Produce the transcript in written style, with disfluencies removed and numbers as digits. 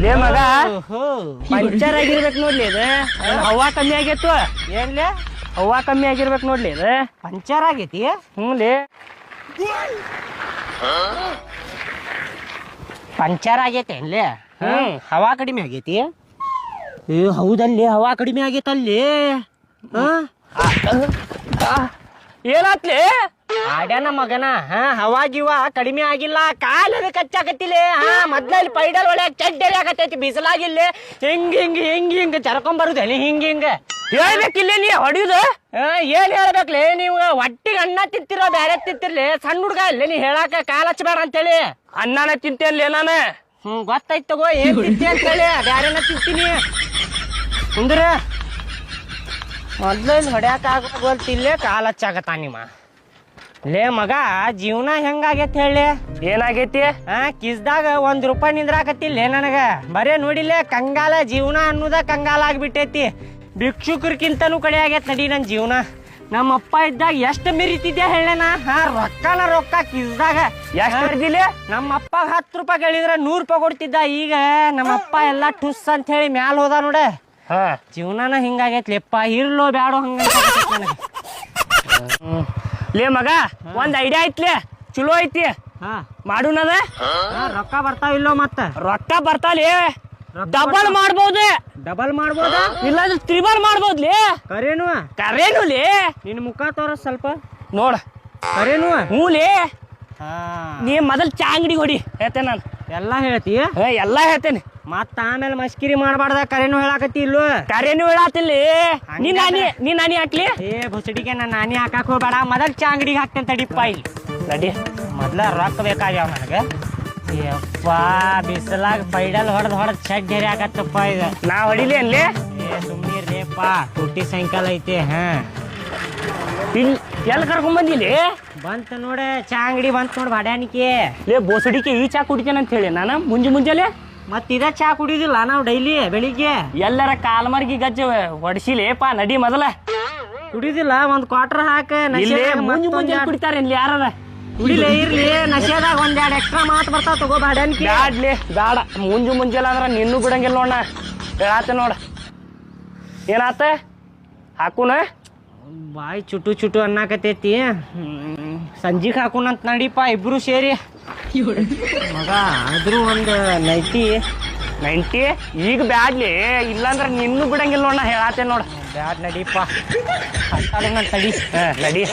ಲೇ ಮಗ ಪಂಚರ್ ಆಗಿರ್ಬೇಕು ನೋಡ್ಲಿ ಇದು ಹವಾ ಕಮ್ಮಿ ಆಗೈತು ಏನ್ಲೇ ಹವಾ ಕಮ್ಮಿ ಆಗಿರ್ಬೇಕು ನೋಡ್ಲಿ ಇದು ಪಂಚರ್ ಆಗೈತಿ ಲೇ ಪಂಚರ್ ಆಗೈತೆ ಏನ್ಲೇ ಹವಾ ಕಡಿಮೆ ಆಗೈತಿ ಏ ಹೌದಲ್ಲಿ ಹವಾ ಕಡಿಮೆ ಆಗೈತಲ್ಲಿ ಏನಾತ್ಲಿ ಆಡ್ಯಾನ ಮಗನ ಹವಾ ಗಿವ ಕಡಿಮೆ ಆಗಿಲ್ಲ ಕಾಲದ ಕಚ್ಚಾಕತ್ತಿಲೆ ಮೊದ್ಲಲ್ಲಿ ಪೈಡಲ್ ಒಳಗೆ ಚಡ್ಡಲ್ಲಿ ಆಗತ್ತೈತಿ ಬಿಸಿಲಾಗಿಲ್ಲ ಹಿಂಗ್ ಚರ್ಕೊಂಬರುದಲ್ಲಿ ಹಿಂಗ ಹೇಳ್ಬೇಕಿಲ್ಲ ನೀ ಹೊಡಿಯುದು ಏನ್ ಹೇಳ್ಬೇಕ್ಲಿ ನೀವು ಹೊಟ್ಟಿಗೆ ಅನ್ನ ತಿಂತಿರೋ ಬ್ಯಾರೆ ತಿಂತಿರ್ಲಿ ಸಣ್ಣ ಹುಡ್ಗ ಅಲ್ಲೇ ನೀ ಹೇಳಾಕ ಕಾಲ್ ಹಚ್ಬೇಡ ಅಂತೇಳಿ ಅನ್ನನ ತಿಂತೇನ್ಲೇ ನಾನು ಗೊತ್ತಾಯ್ತು ತಗೋ ಏನ್ ತಿಂತಿ ಅಂತೇಳಿ ಬ್ಯಾರೆನ ತಿಂತೀನಿ ಕುಂದ್ರ ಮೊದ್ಲಲ್ಲಿ ಹೊಡ್ಯಾಕ ಆಗೋಲ್ತಿಲ್ಲೇ ಕಾಲ್ ಹಚ್ಚಾಕತ್ತ ನಿಮ್ಮ ಲೇ ಮಗ ಜೀವನ ಹೆಂಗಾಗೈತಿ ಹೇಳಿ ಏನಾಗೈತಿ ಕಿಸ್ದಾಗ ₹1 ನಿಂದ್ರಾಕತ್ತಿಲ್ಲ ನನಗ ಬರೇ ನೋಡಿಲ್ಲೇ ಕಂಗಾಲ ಜೀವನ ಅನ್ನೋದ ಕಂಗಾಲ ಆಗ್ಬಿಟ್ಟೈತಿ ಭಿಕ್ಷುಕರ್ಕಿಂತನೂ ಕಡೆ ಆಗೈತಿ ನಡಿ ನನ್ನ ಜೀವನ ನಮ್ಮಪ್ಪ ಇದ್ದಾಗ ಎಷ್ಟು ಮೆರಿತಿದ್ದೆ ಹೇಳೇನ ರೊಕ್ಕನ ರೊಕ್ಕ ಕಿಸ್ದಾಗ ಎಷ್ಟು ಹಿಡ್ದಿಲ್ಲ ನಮ್ಮಪ್ಪ ₹10 ಹೇಳಿದ್ರೆ ₹100 ಕೊಡ್ತಿದ್ದ ಈಗ ನಮ್ಮಪ್ಪ ಎಲ್ಲ ಟುಸ್ ಅಂತ ಹೇಳಿ ಮ್ಯಾಲ ಹೋದ ನೋಡ ಜೀವನನ ಹಿಂಗಾಗೈತ್ಲಿಪ್ಪ ಇರ್ಲೋ ಬ್ಯಾಡೋ ಹಂಗ ನನಗೆ ಲೇ ಮಗ ಒಂದ್ ಐಡಿಯಾ ಐತ್ಲೇ ಚಲೋ ಐತಿ ಮಾಡುನದ ರೊಕ್ಕ ಬರ್ತಾವಿಲ್ಲೋ ಮತ್ತ ರೊಕ್ಕ ಬರ್ತಾಲಿ ಡಬಲ್ ಮಾಡ್ಬೋದು ಡಬಲ್ ಮಾಡ್ಬೋದ ಇಲ್ಲಾಂದ್ರೆ ತ್ರಿಬಲ್ ಮಾಡ್ಬೋದ್ಲಿ ಕರೇನು ಲೇ ನಿನ್ ಮುಖ ತೋರ ಸ್ವಲ್ಪ ನೋಡ ಕರೇನು ಲೇ ನೀ ಮೊದಲ್ ಚಾ ಅಂಗಡಿ ಹೊಡಿ ಹೇಳ್ತೇನೆ ನಾನು ಎಲ್ಲಾ ಹೇಳ್ತಿ ಎಲ್ಲಾ ಹೇಳ್ತೇನೆ ಮತ್ತ ಆಮೇಲೆ ಮಸ್ಕಿರಿ ಮಾಡಬಾರ್ದ ಕರೇನು ಹೇಳಾಕತ್ತಿ ಇಲ್ವ ಕರೇನು ಹೇಳಾತಿಲ್ಲಿ ನೀ ನಾನಿ ಹಾಕ್ಲಿ ಬುಸಡಿಗೆ ನಾನು ನಾನಿ ಹಾಕಾಕ್ ಹೋಗ್ಬೇಡ ಮೊದಲ್ ಚಾ ಅಂಗಡಿಗೆ ಹಾಕ್ತೇನೆ ತಡಿಪ್ಪ ಇಲ್ಲಿ ನಡಿ ಮೊದ್ಲ ರೊಕ್ಕ ಬೇಕಾಗ್ಯಾವ ನನಗೆ ಯಪ್ಪ ಬಿಸಿಲಾಗ ಪೈಡಲ್ ಹೊಡೆದ್ ಚಡ್ ಢೇರಿ ಆಗತ್ತಪ್ಪ ಇದು ನಾ ಹೊಡಿಲಿ ಅನ್ಲಿ ಸುಮ್ಮನಿರ್ರಿಪ್ಪ ತುಟ್ಟಿ ಸಾಯಂಕಾಲ ಐತಿ ಇಲ್ಲಿ ಎಲ್ಲಿ ಕರ್ಕೊಂಡ್ ಬಂದಿಲಿ ಬಂತ ನೋಡ ಚಾ ಅಂಗಡಿ ಬಂತ ನೋಡ್ ಬಾಡ್ಯಾನಿಕೆ ಲೇ ಬೋಸಡಿಕೆ ಈ ಚಾ ಕುಡಿತೇನೆ ಅಂತ ಹೇಳಿ ನಾನು ಮುಂಜಾನೆ ಮತ್ ಇದ ಚಾ ಕುಡಿದಿಲ್ಲ ನಾವು ಡೈಲಿ ಬೆಳಿಗ್ಗೆ ಎಲ್ಲರ ಕಾಲ್ಮರ್ಗಿ ಗಜ್ಜ ಹೊಡ್ಸಿಲೇಪಾ ನಡಿ ಮೊದಲ ಕುಡಿದಿಲ್ಲ ಒಂದ್ ಕ್ವಾರ್ಟರ್ ಹಾಕ ಮುಂಜಾನೆ ಕುಡಿತಾರ ಇಲ್ಲಿ ಯಾರ ಕುಡಿಲೇ ಇರ್ಲಿ ನಶೆದಾಗ ಒಂದೆರಡು ಎಕ್ಸ್ಟ್ರಾ ಮಾತು ಬರ್ತಾವ ತಗೋ ಬಾಡ್ಯಾನಿಕೆ ಬ್ಯಾಡ್ಲಿ ಬೇಡ ಮುಂಜಾನೆ ಅಂದ್ರ ನಿನ್ನೂ ಬಿಡಂಗಿಲ್ಲ ನೋಡ ಹೇಳಾತ ನೋಡ ಏನಾತ ಹಾಕುನ ಬಾಯಿ ಚುಟು ಅನ್ನಕತೈತಿ ಸಂಜಿಗ್ ಹಾಕುನಂತ ನಡಿಪ ಇಬ್ರು ಸೇರಿ ಮಗ ಆದ್ರೂ ಒಂದು 90 ಈಗ ಬ್ಯಾಡ್ಲಿ ಇಲ್ಲಾಂದ್ರ ನಿನ್ನೂ ಬಿಡಂಗಿಲ್ಲ ನೋಡ ಹೇಳಾತೆ ನೋಡ ಬ್ಯಾಡ್ ನಡಿಪ ತಡಿ ನಡಿ